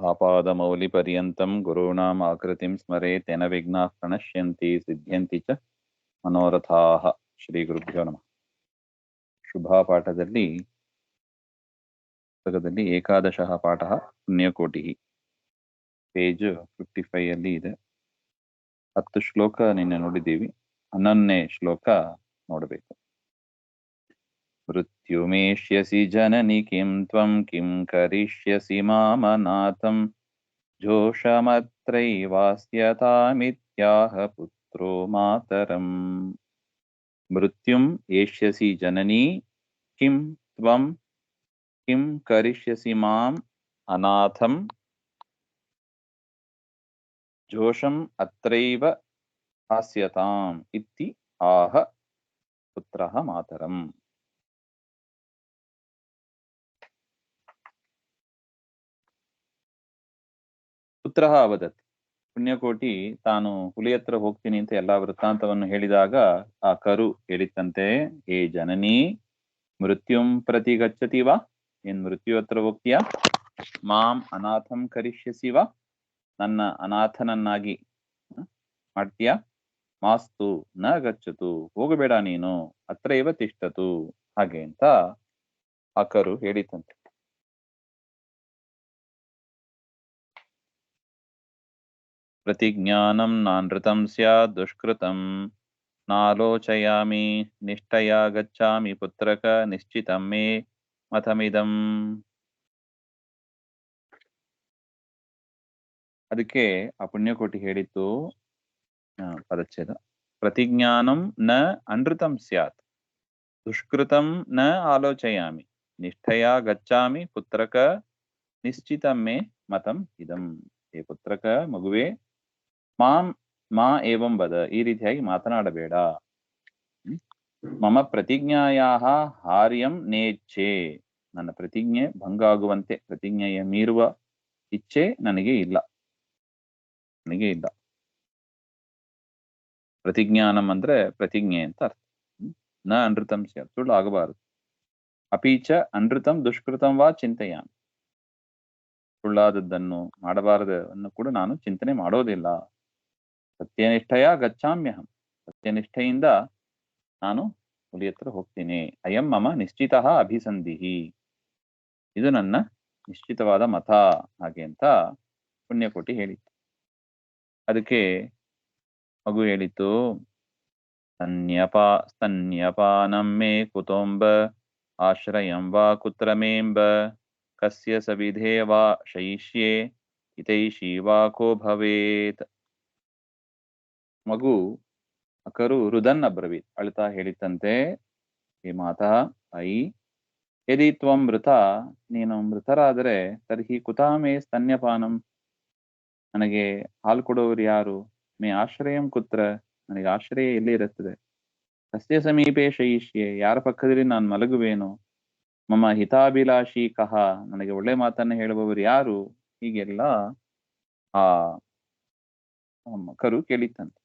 आपादमौलिपर्यन्तं गुरूणाम् आकृतिं स्मरेत् तेन विघ्नाः प्रणश्यन्ति सिद्ध्यन्ति च मनोरथाः. ಶ್ರೀ ಗುರುಭ್ಯೋ ನಮಃ. ಶುಭಾಪಾಠದಲ್ಲಿ ಪುಸ್ತಕದಲ್ಲಿ ಏಕಾದಶಃ ಪಾಠ ಪುಣ್ಯಕೋಟಿ, ಪೇಜ್ 55 ಅಲ್ಲಿ ಇದೆ. 10 ಶ್ಲೋಕ ನಿನ್ನೆ ನೋಡಿದ್ದೀವಿ. 11ನೇ ಶ್ಲೋಕ ನೋಡಬೇಕು. ಮೃತ್ಯುಮೇಷ್ಯಸಿ ಜನನಿ ಕಿಂ ತ್ವಂ ಕಿಂ ಕರಿಷ್ಯಸಿ ಮಾಮನಾಥಂ ಜೋಷಮತ್ರೈವಾಸ್ಯತಾಮಿತ್ಯಾಹ ಪುತ್ರೋ ಮಾತರಂ. ಮೃತ್ಯುಂ ಏಷ್ಯಸಿ ಜನನಿ ಕಿಂ ತ್ವಂ ಕಿಂ ಕರಿಷ್ಯಸಿ ಮಾಂ ಅನಾಥಂ ಜೋಷಂ ಅತ್ರೈವ ಹಾಸ್ಯತಾಂ ಇತ್ತಿ ಆಹ ಪುತ್ರಃ ಮಾತರಂ. ಪುತ್ರಃ ಅವದತ್. ಪುಣ್ಯಕೋಟಿ ತಾನು ಹುಲಿ ಹತ್ರ ಹೋಗ್ತೀನಿ ಅಂತ ಎಲ್ಲಾ ವೃತ್ತಾಂತವನ್ನು ಹೇಳಿದಾಗ ಆ ಕರು ಹೇಳಿತ್ತಂತೆ, ಹೇ ಜನನಿ, ಮೃತ್ಯುಂ ಪ್ರತಿ ಗಚ್ಚತಿ ವಾ? ಏನ್ ಮೃತ್ಯು ಹತ್ರ ಹೋಗ್ತೀಯಾ? ಮಾಂ ಅನಾಥಂ ಕರಿಷ್ಯಸಿ ವಾ? ನನ್ನ ಅನಾಥನನ್ನಾಗಿ ಮಾಡ್ತೀಯಾ? ಮಾಸ್ತು ನ ಗಚ್ಚತು, ಹೋಗಬೇಡ ನೀನು, ಅತ್ರೈವ ತಿಷ್ಟತು, ಹಾಗೆ ಅಂತ ಆ ಕರು ಹೇಳಿತಂತೆ. ಪ್ರತಿಜ್ಞಾನಂ ನಾನೃತಂ ಸ್ಯಾತ್ ದುಷ್ಕೃತಂ ನಾಲೋಚಯಾಮಿ ನಿಷ್ಠಯಾ ಗಚ್ಚಾಮಿ ಪುತ್ರಕ ನಿಶ್ಚಿತಂ ಮೇ ಮತಮಿದಂ. ಅದಕ್ಕೆ ಆ ಪುಣ್ಯಕೋಟಿ ಹೇಳಿತ್ತು ಪದಚ್ಛೇದ. ಪ್ರತಿಜ್ಞಾನಂ ನ ಅನೃತಂ ಸ್ಯಾತ್ ದುಷ್ಕೃತಂ ನ ಆಲೋಚಯಾಮಿ ನಿಷ್ಠಯಾ ಗಚ್ಚಾಮಿ ಪುತ್ರಕ ನಿಶ್ಚಿತಂ ಮೇ ಮತಂ ಇದಂ. ಹೇ ಪುತ್ರಕ, ಮಗುವೆ, ಮಾಂ ಮಾ ಏವಂ ವದ, ಈ ರೀತಿಯಾಗಿ ಮಾತನಾಡಬೇಡ. ಮಮ ಪ್ರತಿಜ್ಞಾಯಾಹ ಹಾರ್ಯಂ ನೇಚ್ಛೆ, ನನ್ನ ಪ್ರತಿಜ್ಞೆ ಭಂಗ ಆಗುವಂತೆ, ಪ್ರತಿಜ್ಞೆಯ ಮೀರುವ ಇಚ್ಛೆ ನನಗೆ ಇಲ್ಲ. ಪ್ರತಿಜ್ಞಾನಂ ಅಂದ್ರೆ ಪ್ರತಿಜ್ಞೆ ಅಂತ ಅರ್ಥ. ನ ಅನೃತಂ ಸ್ಯಾತ್, ಸುಳ್ಳು ಆಗಬಾರದು. ಅಪೀಚ ಅನೃತಂ ದುಷ್ಕೃತಂ ವಾ ಚಿಂತೆಯಾಮಿ, ಸುಳ್ಳಾದದ್ದನ್ನು ಮಾಡಬಾರದನ್ನು ಕೂಡ ನಾನು ಚಿಂತನೆ ಮಾಡೋದಿಲ್ಲ. ಸತ್ಯನಿಷ್ಠೆಯ ಗಚ್ಚಾಮ್ಯಹಂ, ಸತ್ಯನಿಷ್ಠೆಯಿಂದ ನಾನು ಹುಲಿ ಹತ್ರ ಹೋಗ್ತೀನಿ. ಅಯಂ ಮಮ ನಿಶ್ಚಿತಃ ಅಭಿಸಂಧಿಹಿ, ಇದು ನನ್ನ ನಿಶ್ಚಿತವಾದ ಮತ, ಹಾಗೆ ಅಂತ ಪುಣ್ಯಕೋಟಿ ಹೇಳಿತ್ತು. ಅದಕ್ಕೆ ಮಗು ಹೇಳಿತ್ತು, ಸ್ತನ್ಯಪಾನಂ ಮೇ ಕುತೋಂಬ ಆಶ್ರಯಂ ವಾ ಕುತ್ರಮೇಂಬ ಕಸ್ಯ ಸವಿಧೇ ವಾ ಶಯಿಷ್ಯೆ ಹಿತೈಷಿ ವಾ ಕೋ ಭವೇತ್. ಮಗು ಅಕರು ರುದನ್ ಅಬ್ರವೀತ್, ಅಳ್ತಾ ಹೇಳಿತಂತೆ, ಹೇ ಮಾತಾ, ತಾಯಿ, ಯದಿ ತ್ವಂ ಮೃತ, ನೀನು ಮೃತರಾದರೆ, ತರ್ಹಿ ಕುತಾ ಮೇ ಸ್ತನ್ಯಪಾನಂ, ನನಗೆ ಹಾಲು ಕೊಡುವವರು ಯಾರು? ಮೇ ಆಶ್ರಯಂ ಕುತ್ರ, ನನಗೆ ಆಶ್ರಯ ಎಲ್ಲಿ ಇರುತ್ತದೆ? ಕಸ್ಯ ಸಮೀಪೆ ಶಯಿಷ್ಯೆ, ಯಾರ ಪಕ್ಕದಲ್ಲಿ ನಾನು ಮಲಗುವೇನು? ಮಮ ಹಿತಾಭಿಲಾಷಿ ಕಹ, ನನಗೆ ಒಳ್ಳೆ ಮಾತನ್ನ ಹೇಳುವವರು ಯಾರು? ಹೀಗೆಲ್ಲ ಆ ಕರು ಕೇಳಿತ್ತಂತೆ.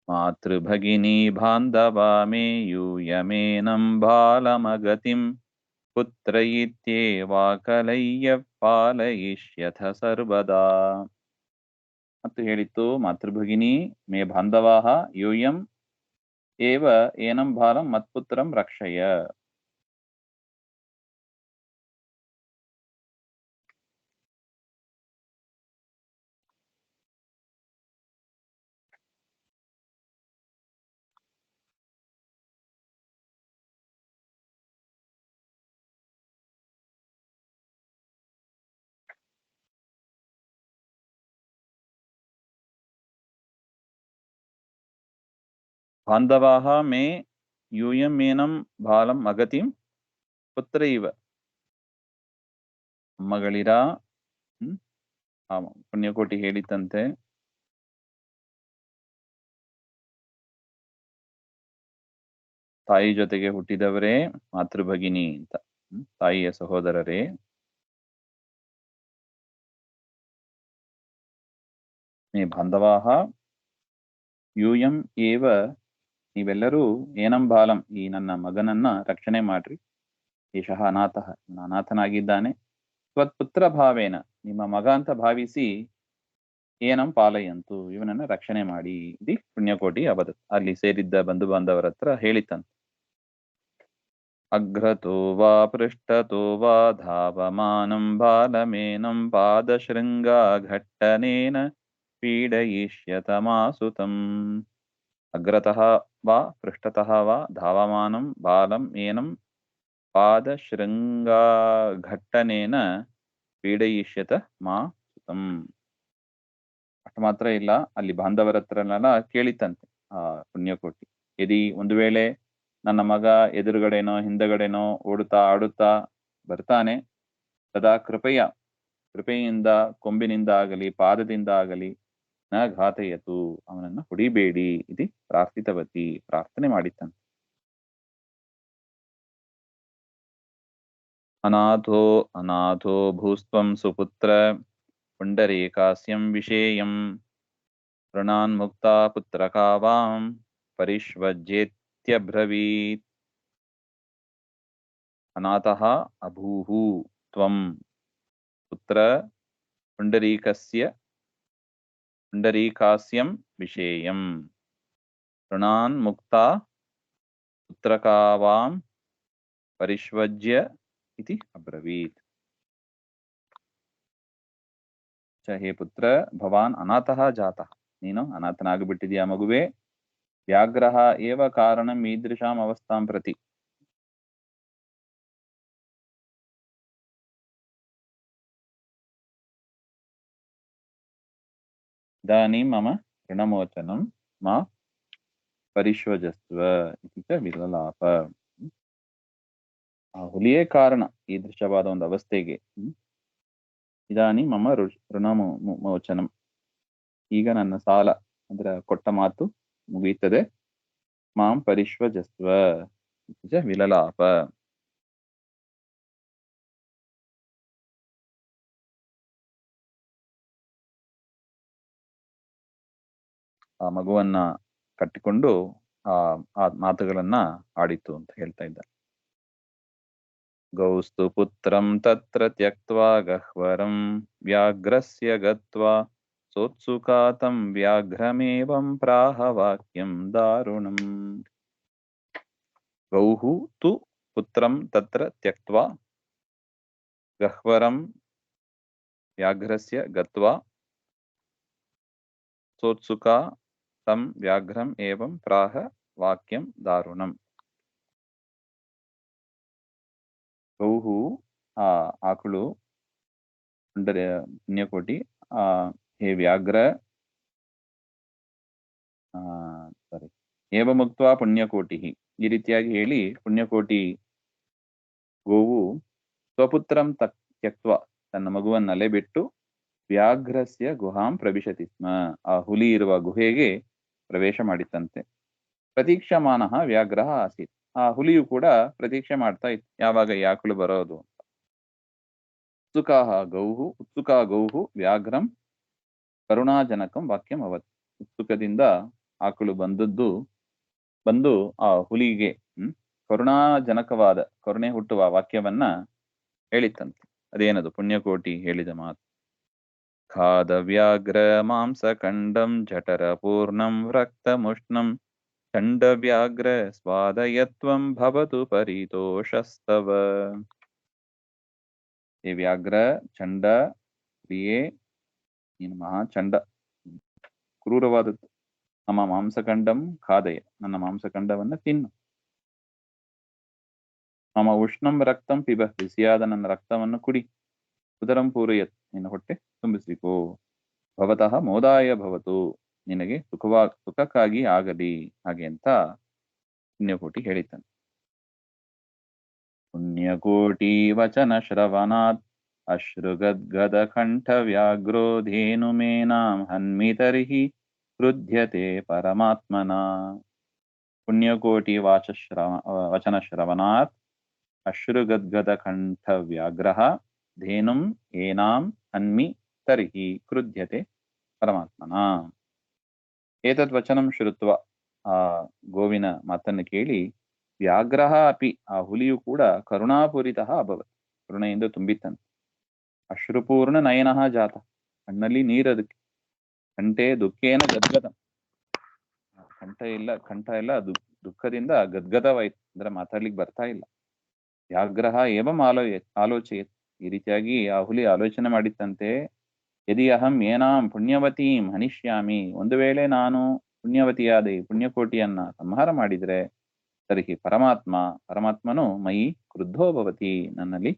ಮಾತೃಭಗಿನಿ ಬಾಂಧವಾ ಮೇ ಯೂಯಮೇನಂ ಬಾಲಮಗತಿಂ ಪುತ್ರ ಇತ್ಯೇವಾಕಲಯ್ಯ ಪಾಲಯಿಷ್ಯಥ ಸರ್ವದಾ. ಮತ್ತು ಹೇಳಿತ್ತು, ಮಾತೃಭಗಿನಿ ಮೇ ಬಾಂಧವಾಃ ಯೂಯಂ ಏವ ಏನಂ ಬಾಲಂ ಮತ್ಪುತ್ರಂ ರಕ್ಷಯ. ಬಾಂಧವಾಃ ಮೇ ಯೂಯಂ ಏನಂ ಬಾಲಂ ಅಗತಿಂ ಪುತ್ರ ಇವ. ಅಮ್ಮಗಳಿರ, ಪುಣ್ಯಕೋಟಿ ಹೇಳಿತಂತೆ, ತಾಯಿ ಜೊತೆಗೆ ಹುಟ್ಟಿದವರೇ ಮಾತೃಭಗಿನಿ ಅಂತ, ತಾಯಿಯ ಸಹೋದರರೇ. ಮೇ ಬಾಂಧವಾಃ ಯೂಯಂ ಏವ, ನೀವೆಲ್ಲರೂ ಏನಂ ಬಾಲಂ, ಈ ನನ್ನ ಮಗನನ್ನ ರಕ್ಷಣೆ ಮಾಡ್ರಿ. ಏಷಃ ಅನಾಥಃ, ಅನಾಥನಾಗಿದ್ದಾನೆ. ತ್ವತ್ಪುತ್ರ ಭಾವೇನ, ನಿಮ್ಮ ಮಗ ಅಂತ ಭಾವಿಸಿ ಏನಂ ಪಾಲಯಂತು, ಇವನನ್ನ ರಕ್ಷಣೆ ಮಾಡಿ ಇದು ಪುಣ್ಯಕೋಟಿ ಅವಧತ್. ಅಲ್ಲಿ ಸೇರಿದ್ದ ಬಂಧು ಬಾಂಧವರ ಹತ್ರ ಹೇಳಿತಂತೆ. ಅಗ್ರತೋ ವಾ ಪೃಷ್ಠತೋ ವಾ ಧಾವಮಾನಂ ಬಾಲಮೇನಂ ಪಾದಶೃಂಗಾ ಘಟ್ಟನೇನ ಪೀಡಯಿಷ್ಯತ ಮಾಸುತಂ. ಅಗ್ರತಃ ವಾ ಪೃಷ್ಠತಃ ವಾ ಧಾವಮಾನಂ ಬಾಲಂ ಏನಂ ಪಾದಶೃಂಗಾ ಘಟ್ಟನೇನ ಪೀಡಯಿಷ್ಯತ ಮಾಸುತಂ. ಅಷ್ಟು ಮಾತ್ರ ಇಲ್ಲ, ಅಲ್ಲಿ ಬಾಂಧವರ ಹತ್ರನೆಲ್ಲ ಕೇಳಿತಂತೆ ಆ ಪುಣ್ಯಕೋಟಿ. ಯದಿ ಒಂದು ವೇಳೆ ನನ್ನ ಮಗ ಎದುರುಗಡೆನೋ ಹಿಂದಗಡೆನೋ ಓಡುತ್ತಾ ಆಡುತ್ತಾ ಬರ್ತಾನೆ, ಸದಾ ಕೃಪೆಯಿಂದ ಕೊಂಬಿನಿಂದ ಆಗಲಿ ಪಾದದಿಂದ ಆಗಲಿ ನ ಘಾತಯತು, ಅವನನ್ನ ಹೊಡಿಬೇಡಿ ಇದು ಪ್ರಾರ್ಥಿತವತಿ, ಪ್ರಾರ್ಥನೆ ಮಾಡಿತ್ತಂತೆ. ಅನಾಥೋ ಭೂಸ್ತ್ವಂ ಸುಪುತ್ರ ಪುಂಡರೀಕಾಸ್ಯಂ ವಿಷೇಯಂ ಋಣಾನ್ ಮುಕ್ತಾ ಪುತ್ರಕಾವಾಂ ಪರಿಷ್ವಜ್ಯೇತ್ಯಬ್ರವೀತ್. ಅನಾಥಃ ಅಭೂಃ ತ್ವಂ ಪುತ್ರ ಪುಂಡರೀಕಾಸ್ಯಂ ವಿಷೇಯಂ ಋಣಾನ್ ಮುಕ್ತಾ ಪುತ್ರಕಾವಾಂ ಪರಿಷ್ವಜ್ಯ ಇತಿ ಅಬ್ರವೀತ್. ಹೇ ಪುತ್ರ, ಭವಾನ್ ಅನಾಥಃ ಜಾತಃ, ನೀನು ಅನಾಥನಾಗಿಬಿಟ್ಟಿದೆಯಾ ಮಗುವೆ. ವ್ಯಾಘ್ರಃ ಏವ ಕಾರಣಂ ಈದೃಶಾಂ ಅವಸ್ಥಾಂ ಪ್ರತಿ. ಇದಾನೀಂ ಮಮ ಋಣಮೋಚನಂ ಮಾ ಪರಿಶ್ವಜಸ್ವ ಇತಿ ಚ ವಿಲಲಾಪ. ಆ ಹುಲಿಯೇ ಕಾರಣ ಈ ದೃಶ್ಯವಾದ ಒಂದು ಅವಸ್ಥೆಗೆ. ಇದಾನಿ ಮಮ ಋಣಮೋಚನಂ, ಈಗ ನನ್ನ ಸಾಲ ಅಂದ್ರೆ ಕೊಟ್ಟ ಮಾತು ಮುಗಿಯುತ್ತದೆ. ಮಾಂ ಪರಿಶ್ವಜಸ್ವ ಇತಿ ಚ ವಿಲಲಾಪ. ಆ ಮಗುವನ್ನ ಕಟ್ಟಿಕೊಂಡು ಆ ಮಾತುಗಳನ್ನ ಆಡಿತು ಅಂತ ಹೇಳ್ತಾ ಇದ್ದಾರೆ. ಗೌಸ್ತು ಪುತ್ರಂ ತತ್ರ ತ್ಯಕ್ತ್ವಾ ಗಹ್ವರಂ ವ್ಯಾಘ್ರಸ್ಯ ಗತ್ವಾ ಸೋತ್ಸುಕಾತಂ ವ್ಯಾಘ್ರಮೇವಂ ಪ್ರಾಹ ವಾಕ್ಯಂ ದಾರುಣಂ. ಗೌಹು ತು ಪುತ್ರಂ ತತ್ರ ತ್ಯಕ್ತ್ವಾ ಗಹ್ವರಂ ವ್ಯಾಘ್ರಸ್ಯ ಗತ್ವಾ ಸೋತ್ಸುಕಾ ತಂ ವ್ಯಾಘ್ರಂ ಏವಂ ಪ್ರಾಹ ವಾಕ್ಯಂ ದಾರುಣಂ. ಗೌಹು ಆ ಆಕಳು, ಪುಣ್ಯಕೋಟಿ ಹೇ ವ್ಯಾಘ್ರ ಏವಮುಕ್ತ್ವಾ ಪುಣ್ಯಕೋಟಿ, ಈ ರೀತಿಯಾಗಿ ಹೇಳಿ ಪುಣ್ಯಕೋಟಿ ಗೋವು ಸ್ವಪುತ್ರಂ ತ್ಯಕ್ತ್ವಾ, ತನ್ನ ಮಗುವನ್ನಲೆ ಬಿಟ್ಟು ವ್ಯಾಘ್ರಸ್ಯ ಗುಹಾಂ ಪ್ರವಿಶತಿ ಸ್ಮ, ಆ ಹುಲಿ ಇರುವ ಗುಹೆಗೆ ಪ್ರವೇಶ ಮಾಡಿತ್ತಂತೆ. ಪ್ರತೀಕ್ಷಮಾನಃ ವ್ಯಾಘ್ರಃ ಆಸೀತ್, ಆ ಹುಲಿಯು ಕೂಡ ಪ್ರತೀಕ್ಷೆ ಮಾಡ್ತಾ ಇತ್ತು, ಯಾವಾಗ ಈ ಆಕಳು ಬರೋದು. ಉತ್ಸುಕಾ ಗೌಹು ವ್ಯಾಘ್ರಂ ಕರುಣಾಜನಕಂ ವಾಕ್ಯಂ ಅವತ್. ಉತ್ಸುಕದಿಂದ ಆಕಳು ಬಂದು ಆ ಹುಲಿಗೆ ಕರುಣಾಜನಕವಾದ, ಕರುಣೆ ಹುಟ್ಟುವ ವಾಕ್ಯವನ್ನ ಹೇಳಿತ್ತಂತೆ. ಅದೇನದು? ಪುಣ್ಯಕೋಟಿ ಹೇಳಿದ ಮಾತು. ಖಾದ ವ್ಯಾಘ್ರ ಮಾಂಸಖಂಡಂ ಜಠರ ಪೂರ್ಣಂ ರಕ್ತಮುಷ್ಣಂ ಚಂಡ ವ್ಯಾಘ್ರ ಸ್ವಾದಯತ್ವಂ ಭವತು ಪರಿತೋಷಸ್ತವ. ಹೇ ವ್ಯಾಘ್ರ, ಚಂಡ ಪ್ರಿಯೇ, ನೀನು ಮಹಾಚಂಡ, ಕ್ರೂರವಾದದ್ದು. ನಮ್ಮ ಮಾಂಸಖಂಡಂ ಖಾದಯ, ನನ್ನ ಮಾಂಸಖಂಡವನ್ನ ತಿನ್ನು. ಮಮ ಉಷ್ಣಂ ರಕ್ತಂ ಪಿಬ, ಬಿಸಿಯಾದ ನನ್ನ ರಕ್ತವನ್ನು ಕುಡಿ. ಉದರಂ ಪೂರಯತ್, ನಿನ್ನ ಹೊಟ್ಟೆ ತುಂಬಿಸಿಕೋ. ಭವತಃ ಮೋದಾಯ ಭವತು, ನಿನಗೆ ಸುಖಕ್ಕಾಗಿ ಆಗಲಿ, ಹಾಗೆ ಅಂತ ಪುಣ್ಯಕೋಟಿ ಹೇಳಿದ್ದಾನೆ. ಪುಣ್ಯಕೋಟಿ ವಚನ ಶ್ರವಣಾತ್ ಅಶ್ರುಗದ್ಗದ ಕಂಠ ವ್ಯಾಘ್ರೋ ಧೇನುಮೇನಾಂ ಹನ್ಮಿ ತರ್ಹಿ ಕ್ರುಧ್ಯತೆ ಪರಮಾತ್ಮನ. ಪುಣ್ಯಕೋಟಿ ವಚನ ಶ್ರವಣಾತ್ ಅಶ್ರುಗದ್ಗದ ಕಂಠ ವ್ಯಾಘ್ರಃ ಧೇನುಂ ಏನಾಂ ಹನ್ಮಿ ತರ್ಹಿ ಕ್ರುಧ್ಯತೆ ಪರಮಾತ್ಮನ. ಏತದ್ ವಚನಂ ಶ್ರುತ್ವ, ಆ ಗೋವಿನ ಮಾತನ್ನು ಕೇಳಿ, ವ್ಯಾಘ್ರಃ ಅಪಿ, ಆ ಹುಲಿಯು ಕೂಡ ಕರುಣಾಪೂರಿತಃ ಅಭವತ್, ಕರುಣೆಯಿಂದ ತುಂಬಿತ್ತಂತೆ. ಅಶ್ರುಪೂರ್ಣ ನಯನಃ ಜಾತ, ಕಣ್ಣಲ್ಲಿ ನೀರದಕ್ಕೆ. ಕಂಠೆ ದುಃಖೇನ ಗದ್ಗದ, ಕಂಠ ಎಲ್ಲ ದುಃಖದಿಂದ ಗದ್ಗದವಾಯ್ತು, ಅಂದ್ರೆ ಮಾತಾಡ್ಲಿಕ್ಕೆ ಬರ್ತಾ ಇಲ್ಲ. ವ್ಯಾಗ್ರಹ ಏವಂ ಆಲೋಚಯತ್, ಈ ರೀತಿಯಾಗಿ ಆ ಹುಲಿ ಆಲೋಚನೆ ಮಾಡಿತ್ತಂತೆ. ಯದಿ ಅಹಂ ಏನಾಂ ಪುಣ್ಯವತೀಂ ಹನಿಷ್ಯಾಮಿ, ಒಂದು ವೇಳೆ ನಾನು ಪುಣ್ಯವತಿಯಾದ ಈ ಪುಣ್ಯಕೋಟಿಯನ್ನ ಸಂಹಾರ ಮಾಡಿದ್ರೆ, ತರ್ಹಿ ಪರಮಾತ್ಮನು ಮಯಿ ಕ್ರುದ್ಧೋ ಭವತಿ, ನನ್ನಲ್ಲಿ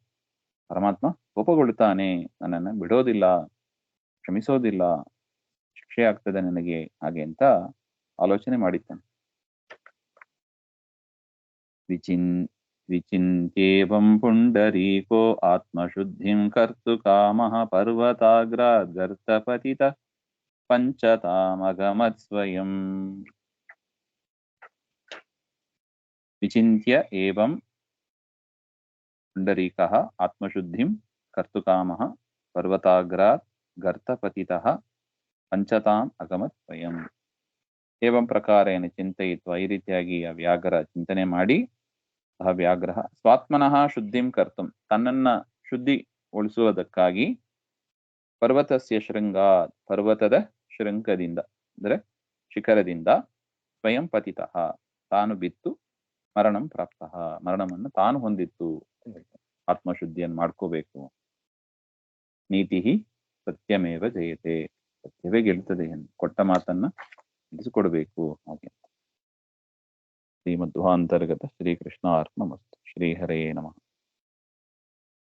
ಪರಮಾತ್ಮ ಕೋಪಗೊಳ್ಳುತ್ತಾನೆ, ನನ್ನನ್ನು ಬಿಡೋದಿಲ್ಲ, ಕ್ಷಮಿಸೋದಿಲ್ಲ, ಶಿಕ್ಷೆ ಆಗ್ತದೆ ನನಗೆ, ಹಾಗೆ ಅಂತ ಆಲೋಚನೆ ಮಾಡಿದ್ದಾನೆ. ವಿಚಿಂತ್ಯೇವಂ ಪುಂಡರೀಕೋ ಆತ್ಮಶುದ್ಧಿಂ ಕರ್ತು ಕಾಮಃ ಪರ್ವತಾಗ್ರಾದ್ ಗರ್ತಪತಿತಃ ಪಂಚತಾಮಗಮತ್ ಸ್ವಯಂ. ವಿಚಿಂತ್ಯ ಏವಂ ಪುಂಡರೀಕಃ ಆತ್ಮಶುದ್ಧಿಂ ಕರ್ತುಕಾಮಃ ಪರ್ವತಾಗ್ರಾತ್ ಗರ್ತಪತಿತಃ ಪಂಚತಾಂ ಅಗಮತ್ ಸ್ವಯಂ. ಏವಂ ಪ್ರಕಾರೇಣ ಚಿಂತಯಿತ್ವ, ಈ ರೀತಿಯಾಗಿ ಆ ವ್ಯಾಘ್ರ ಚಿಂತನೆ ಮಾಡಿ, ಸಹ ವ್ಯಾಘ್ರ ಸ್ವಾತ್ಮನಃ ಶುದ್ಧಿಂ ಕರ್ತುಂ, ತನ್ನನ್ನ ಶುದ್ಧಿಗೊಳಿಸುವುದಕ್ಕಾಗಿ, ಪರ್ವತಸ್ಯ ಶೃಂಗಾತ್, ಪರ್ವತದ ಶೃಂಗದಿಂದ ಅಂದ್ರೆ ಶಿಖರದಿಂದ, ಸ್ವಯಂ ಪತಿತಃ, ತಾನು ಬಿತ್ತು, ಮರಣಂ ಪ್ರಾಪ್ತಃ, ಮರಣವನ್ನು ತಾನು ಹೊಂದಿತ್ತು ಅಂತ ಹೇಳ್ತಾರೆ. ಆತ್ಮಶುದ್ಧಿಯನ್ನು ಮಾಡ್ಕೋಬೇಕು. ನೀತಿ ಸತ್ಯಮೇವ ಜಯತೆ, ಸತ್ಯವೇ ಗೆಲ್ತದೆ, ಕೊಟ್ಟ ಮಾತನ್ನ ತಿಳಿಸಿಕೊಡ್ಬೇಕು ಹಾಗೆ. ಶ್ರೀಮಧ್ವಾಂತರ್ಗತ ಶ್ರೀಕೃಷ್ಣ ಅರ್ಪಣಮಸ್ತು. ಶ್ರೀಹರೇ ನಮಃ.